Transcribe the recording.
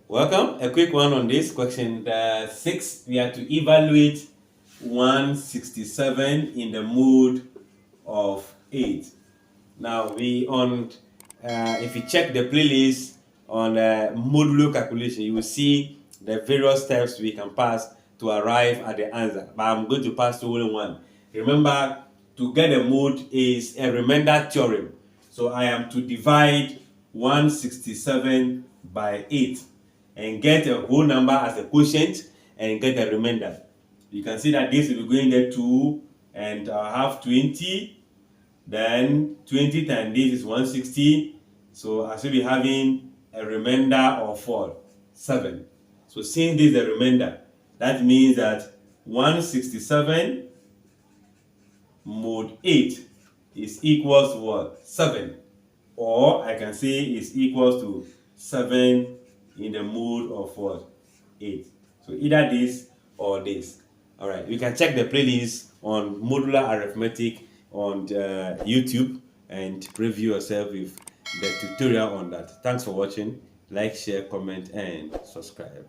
Welcome. A quick one on this question 6. We are to evaluate 167 in the mode of 8. Now if you check the playlist on modulo calculation, you will see the various steps we can pass to arrive at the answer. But I'm going to pass to only one. Remember, to get a mode is a remainder theorem. So I am to divide 167 by 8 and get a whole number as a quotient and get a remainder. You can see that this will be going there 2 and I have 20. Then 20 times this is 160. So I should be having a remainder of 7. So since this is a remainder, that means that 167 mod 8 is equals to what? 7. Or I can say is equals to 7 in the mode of what? 8. So either this or this. Alright, you can check the playlist on modular arithmetic on YouTube and review yourself with the tutorial on that. Thanks for watching. Like, share, comment, and subscribe.